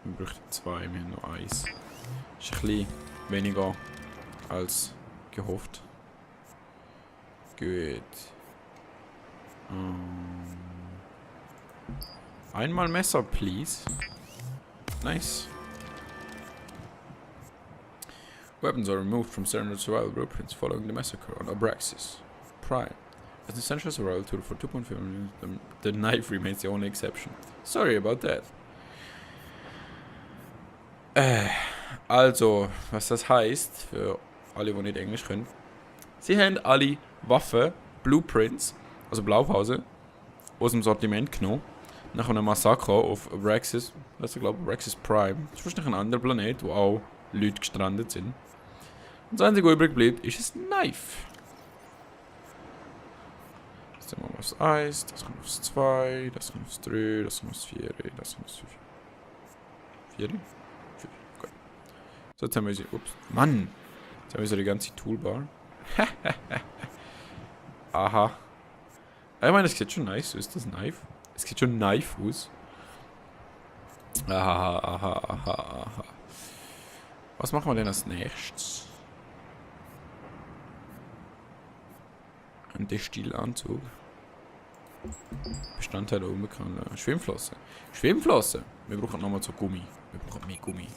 Wir bräuchten 2, wir haben nur 1. Ist ein bisschen weniger als gehofft. Gut. Einmal Messer, please. Nice. Weapons are removed from standard survival blueprints following the massacre on Abraxas Prime. As an essential survival tool for 2.5 million, the knife remains the only exception. Sorry about that. Also, was das heißt, für alle, die nicht Englisch können. Sie haben alle Waffen, Blueprints, also Blaupause, aus dem Sortiment genommen. Nach einem Massaker auf Abraxas, was ich glaube, Abraxas Prime. Das ist wahrscheinlich ein anderer Planet, wo auch Leute gestrandet sind. Und das einzige, was übrig bleibt, ist ein Knife. Das nehmen wir aufs 1, das kommt aufs 2, das kommt aufs 3, das kommt aufs 4, das kommt aufs 5. 4? 4, gut. So, jetzt haben wir sie. Ups, Mann! Jetzt haben wir so die ganze Toolbar. Aha. Ich meine, das sieht schon nice aus, ist das ein Knife? Es sieht schon Knife aus. Aha. Was machen wir denn als nächstes? Ein Destillanzug. Bestandteile unbekannt. Schwimmflosse. Schwimmflosse! Wir brauchen nochmal so Gummi. Wir brauchen mehr Gummi.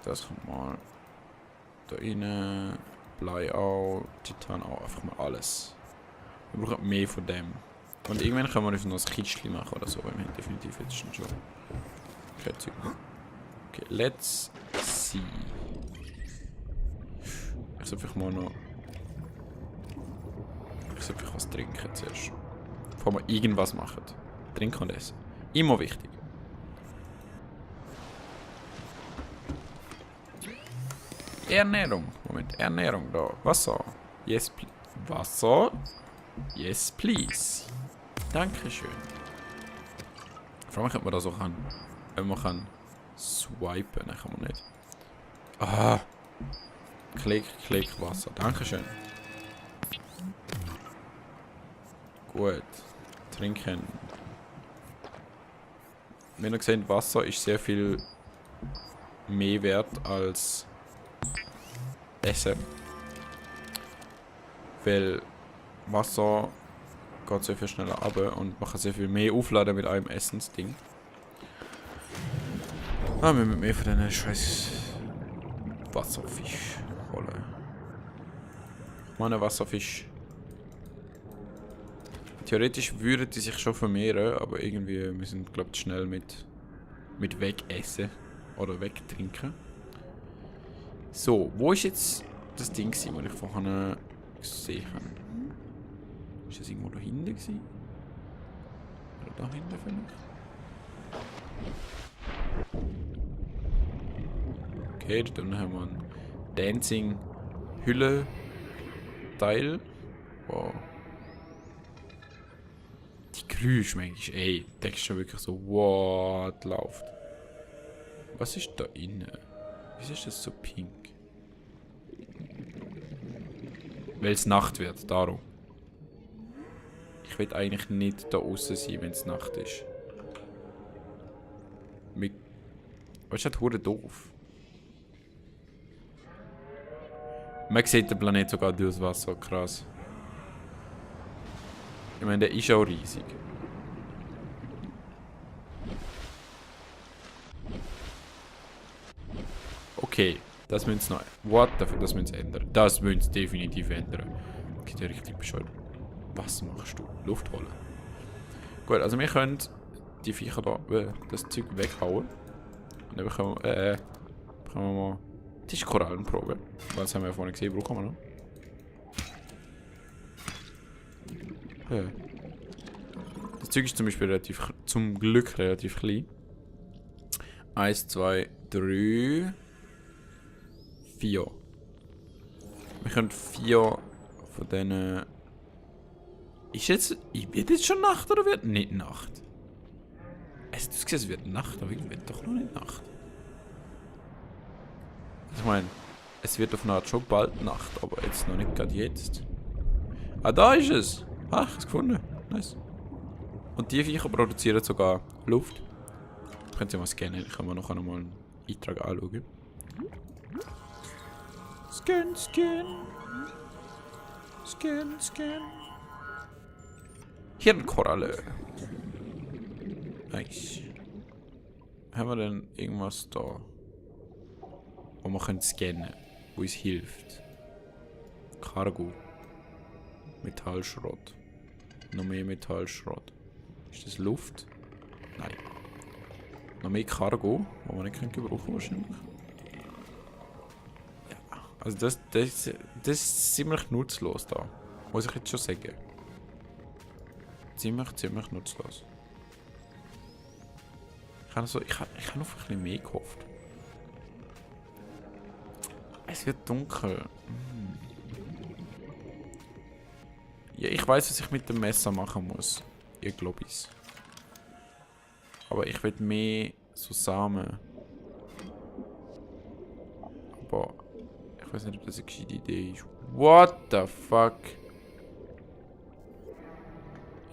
Das kommt mal da rein. Blei auch. Titan auch. Einfach mal alles. Wir brauchen mehr von dem. Und irgendwann können wir uns noch ein Kistchen machen oder so, weil wir haben definitiv jetzt schon kein Zeug mehr. Okay, let's see. Ich soll vielleicht mal noch... Ich soll vielleicht was trinken zuerst. Bevor wir irgendwas machen. Trinken und essen. Immer wichtig. Ernährung. Moment, Ernährung da. Wasser. Yes, please. Wasser. Yes, please. Dankeschön. Vor allem könnte man das auch kann. Wenn man kann swipen, dann kann man nicht. Ah. Klick, Wasser. Dankeschön. Gut. Trinken. Wenn ihr seht, Wasser ist sehr viel mehr wert als Essen. Weil Wasser geht sehr viel schneller runter und man kann sehr viel mehr aufladen mit einem Essensding. Ah, wir müssen mehr von diesen scheiß Wasserfisch holen. Meine Wasserfisch. Theoretisch würden die sich schon vermehren, aber irgendwie wir sind glaube ich schnell mit wegessen oder wegtrinken. So, wo ist jetzt das Ding gewesen, das ich vorhin gesehen habe? Ist das irgendwo da hinten gewesen? Oder da hinten vielleicht? Okay, dann haben wir einen Dancing-Hülle-Teil. Wow. Die Geräusche manchmal, ey, denkst du schon wirklich so, what läuft? Was ist da innen? Wieso ist das so pink? Weil es Nacht wird, darum. Ich will eigentlich nicht da außen sein, wenn es Nacht ist. Was ist das hure doof? Man sieht den Planet sogar durchs Wasser, krass. Ich meine, der ist auch riesig. Okay, das müssen sie noch. What the fuck, das müssen sie ändern. Das müssen sie definitiv ändern. Geht ja richtig bescheuert. Was machst du? Luft holen. Gut, also wir können die Viecher da, das Zeug weghauen. Und dann bekommen wir mal Tischkorallenprobe. Weil das haben wir ja vorhin gesehen, brauchen wir noch. Ja. Das Zeug ist zum Beispiel zum Glück relativ klein. 1, 2, 3, 4. Wir können 4 von denen. Wird jetzt schon Nacht oder wird nicht Nacht? Es wird Nacht, aber irgendwie wird doch noch nicht Nacht. Ich meine, es wird auf eine Art schon bald Nacht, aber jetzt noch nicht gerade jetzt. Ah, da ist es! Ach, ich habe es gefunden. Nice. Und die Viecher produzieren sogar Luft. können Sie mal scannen. Ich kann mir noch einmal einen Eintrag anschauen. Scan, scan. Scan, scan. Hirnkoralle. Nice. Haben wir denn irgendwas da, wo wir können scannen, wo uns hilft? Cargo. Metallschrott. Noch mehr Metallschrott. Ist das Luft? Nein. Noch mehr Cargo, wo wir nicht gebrauchen wahrscheinlich. Ja, also das ist ziemlich nutzlos da. Muss ich jetzt schon sagen. Ziemlich nutzlos. Ich habe auf ein bisschen mehr gehofft. Es wird dunkel. Ja, ich weiß, was ich mit dem Messer machen muss. Ihr glaubt es. Aber ich will mehr so Samen. Aber ich weiß nicht, ob das eine gescheite Idee ist. What the fuck?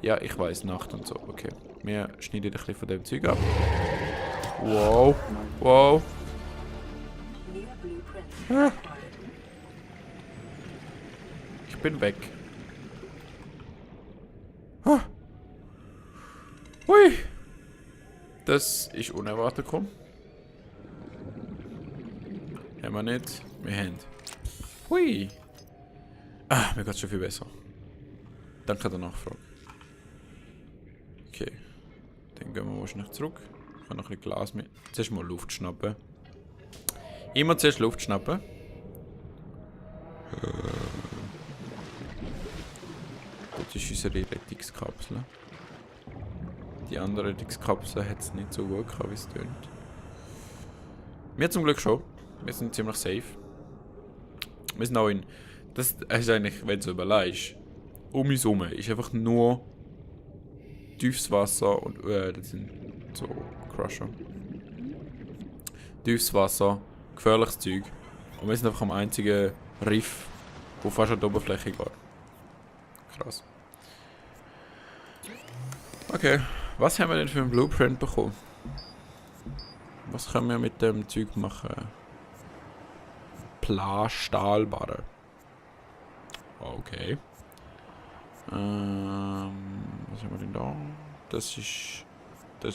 Ja, ich weiß, Nacht und so. Okay. Wir schneiden ein bisschen von dem Zeug ab. Wow. Wow. Ah. Ich bin weg. Ah. Hui. Das ist unerwartet gekommen. Haben wir nicht. Wir haben. Hui. Ah, mir geht's schon viel besser. Danke der Nachfrage. Okay. Dann gehen wir wahrscheinlich zurück. Ich habe noch ein bisschen Glas mit. Zuerst mal Luft schnappen. Immer zuerst Luft schnappen. Das ist unsere Rettungskapsel. Die andere Rettungskapsel hat es nicht so gut gehabt, wie es tönt. Wir zum Glück schon. Wir sind ziemlich safe. Wir sind auch in... Das ist eigentlich, wenn du so überlegst, um uns herum ist einfach nur tiefes Wasser und das sind so Crusher. Tiefes Wasser, gefährliches Zeug. Und wir sind einfach am einzigen Riff, wo fast an die Oberfläche geht. Krass. Okay, was haben wir denn für einen Blueprint bekommen? Was können wir mit dem Zeug machen? Stahlbarre. Okay. Was haben wir denn da? Das ist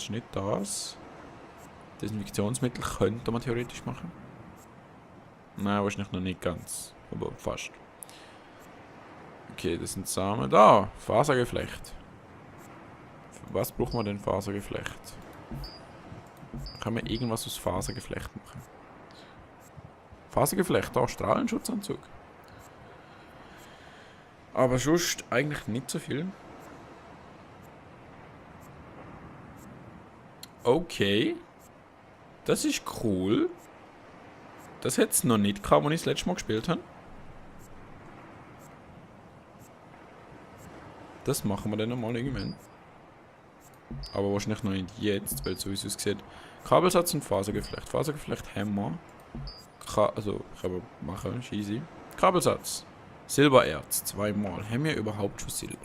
nicht das. Desinfektionsmittel könnte man theoretisch machen. Nein, wahrscheinlich noch nicht ganz. Aber fast. Okay, das sind Samen. Da! Fasergeflecht. Für was braucht man denn Fasergeflecht? Kann man irgendwas aus Fasergeflecht machen? Fasergeflecht, da, Strahlenschutzanzug. Aber sonst eigentlich nicht so viel. Okay. Das ist cool. Das hätte es noch nicht gehabt, als ich das letzte Mal gespielt habe. Das machen wir dann nochmal irgendwann. Aber wahrscheinlich noch nicht jetzt, weil es so wie es aussieht. Kabelsatz und Fasergeflecht. Fasergeflecht haben wir. Also, können wir machen, easy. Kabelsatz. Silbererz, 2 Mal. Haben wir überhaupt schon Silber?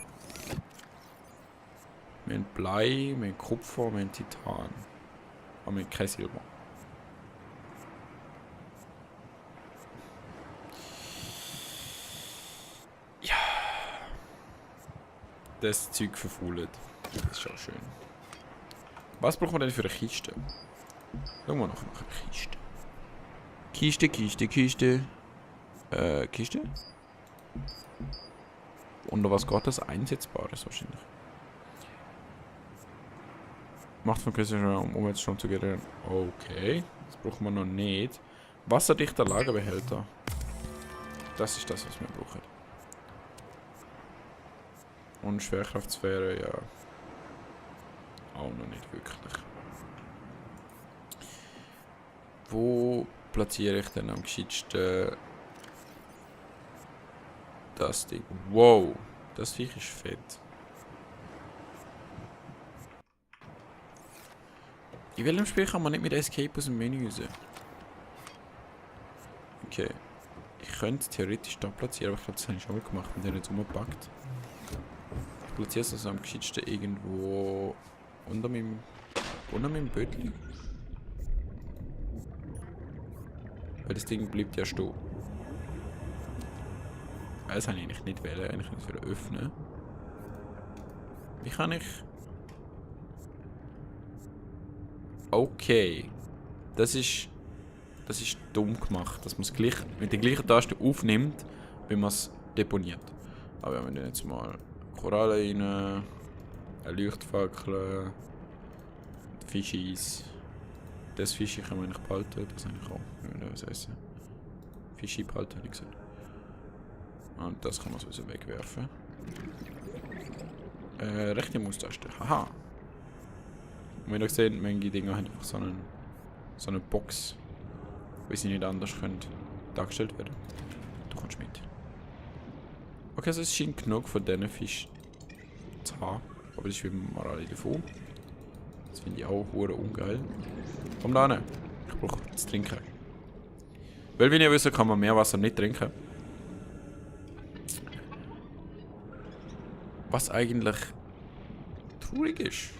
Wir haben Blei, wir haben Kupfer, wir haben Titan. Aber wir haben kein Silber. Ja. Das Zeug verfault. Das ist schon schön. Was brauchen wir denn für eine Kiste? Schauen wir noch nach einer Kiste. Kiste. Kiste? Unter was geht das? Einsetzbares wahrscheinlich. Macht von Christian um jetzt schon zu gehen. Okay. Das brauchen wir noch nicht. Wasserdichter Lagerbehälter. Das ist das, was wir brauchen. Und Schwerkraftsphäre, ja. Auch noch nicht wirklich. Wo platziere ich denn am gescheitsten das Ding? Wow, das Viech ist fett. In welchem Spiel kann man nicht mit Escape aus dem Menü raus? Okay. Ich könnte theoretisch da platzieren, aber ich glaube, das habe ich schon mal gemacht und der nicht umgepackt. Ich platziere es also am gescheitsten irgendwo unter meinem unter meinem Bötchen? Weil das Ding bleibt ja stehen. Das habe ich eigentlich nicht wählen, eigentlich nicht wieder öffnen. Wie kann ich... Okay. Das ist dumm gemacht, dass man es gleich mit der gleichen Taste aufnimmt, wie man es deponiert. Aber wenn wir jetzt mal Koralle rein, eine Leuchtfackel, Fischis. Das Fischi kann man nicht behalten, das habe ich auch, wenn wir das essen. Fischi behalten, habe ich gesagt. Und das kann man sowieso wegwerfen. Rechte Maustaste. Haha. Und wenn ihr seht, manche Dinger haben einfach so eine Box, weil sie nicht anders können dargestellt werden. Du kommst mit. Okay, also es scheint genug von diesen Fischen zu haben. Aber das schwimmen wir alle davon. Das finde ich auch hure ungeil. Komm da hin. Ich brauche zu trinken. Weil, wie ihr wisst, kann man Meerwasser nicht trinken. Was eigentlich traurig ist.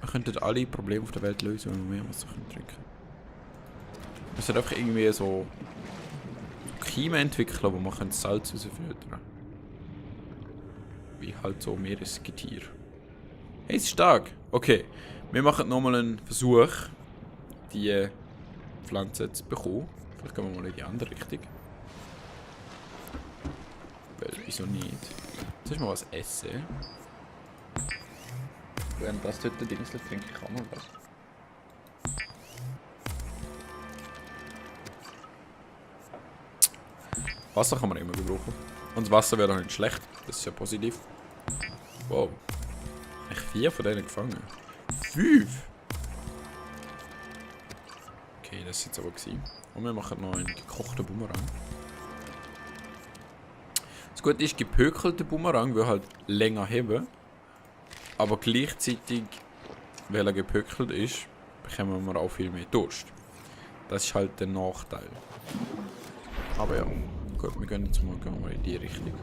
Wir könnten alle Probleme auf der Welt lösen, wenn wir Meerwasser trinken können. Wir sollten einfach irgendwie so Keime entwickeln, wo man Salz rausfiltern. Wie halt so Meeresgetier. Hey, ist stark. Okay, wir machen nochmal einen Versuch, die Pflanze zu bekommen. Vielleicht gehen wir mal in die andere Richtung. Weil, wieso nicht? Jetzt ist mal was essen. Während das dort der Dingsel trinke ich auch noch was. Wasser kann man immer gebrauchen. Und das Wasser wäre doch nicht schlecht. Das ist ja positiv. Wow. Ich 4 von denen gefangen. 5! Okay, das ist jetzt aber gewesen. Und wir machen noch einen gekochten Bumerang. Das Gute ist, gepökelter Bumerang will halt länger heben. Aber gleichzeitig, weil er gepökelt ist, bekommen wir auch viel mehr Durst. Das ist halt der Nachteil. Aber ja, gut, wir gehen jetzt mal in die Richtung.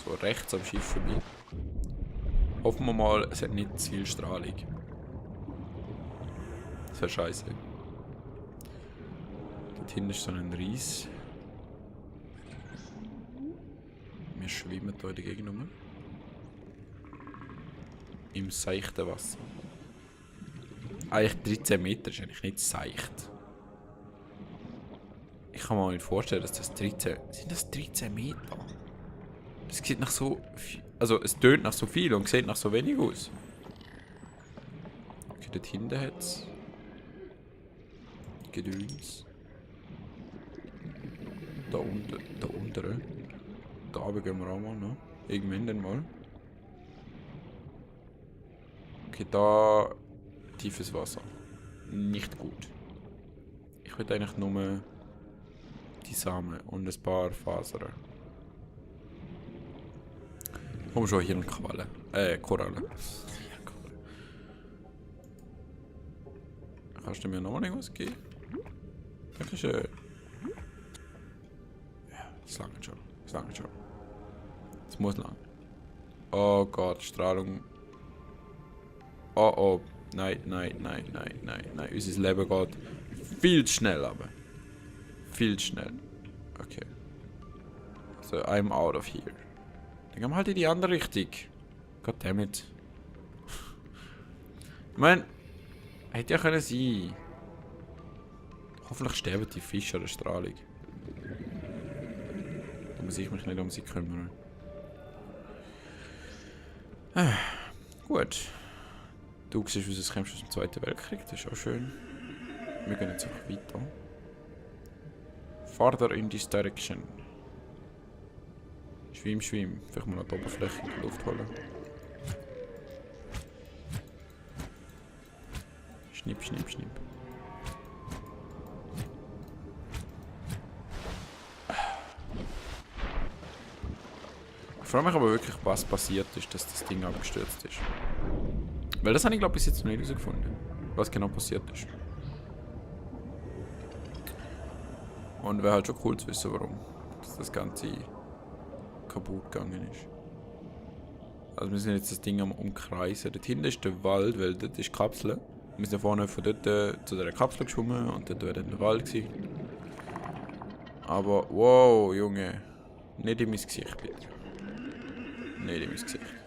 So rechts am Schiff vorbei. Hoffen wir mal, es hat nicht zu viel Strahlung. Das wäre scheiße. Dort hinten ist so ein Ries. Wir schwimmen hier in der Gegend rum. Im seichten Wasser. Eigentlich 13 Meter ist eigentlich nicht seicht. Ich kann mir nicht vorstellen, dass das 13... Sind das 13 Meter? Das sieht nach so... Also es tönt nach so viel und sieht nach so wenig aus. Okay, dort hinten hat es... Gedöns. Da unten... Da unten. Da oben gehen wir auch mal noch. Irgendwann dann mal. Okay, da... Tiefes Wasser. Nicht gut. Ich würde eigentlich nur... die Samen und ein paar Fasern. Komm schon, hier eine Koralle. Koralle. Kannst du mir noch irgendwas geben? Dankeschön. Ja, das langt schon. Das langt schon. Es muss lang. Oh Gott, Strahlung. Oh oh. Nein, nein, nein, nein, nein, nein. Unser Leben geht viel zu schnell, aber. Viel zu schnell. Okay. So, I'm out of here. Dann gehen wir halt in die andere Richtung. Goddammit. Ich meine, hätte ja können sein. Hoffentlich sterben die Fische an der Strahlung. Da muss ich mich nicht um sie kümmern. Gut. Du siehst, wie es kommst aus dem Zweiten Weltkrieg. Das ist auch schön. Wir gehen jetzt einfach weiter. Farther in this direction. Schwimm, schwimm. Vielleicht mal an die Oberfläche in die Luft holen. Schnipp, schnipp, schnipp. Ich frage mich aber wirklich, was passiert ist, dass das Ding abgestürzt ist. Weil das habe ich glaube bis jetzt noch nicht herausgefunden. Was genau passiert ist. Und wäre halt schon cool zu wissen, warum das Ganze kaputt gegangen ist. Also wir sind jetzt das Ding am Umkreisen. Dort hinten ist der Wald, weil dort ist die Kapsel. Wir sind vorne von dort zu der Kapsel geschwommen und dort wäre dann der Wald gewesen. Aber wow, Junge. Nicht in mein Gesicht, bitte. Nicht in mein Gesicht.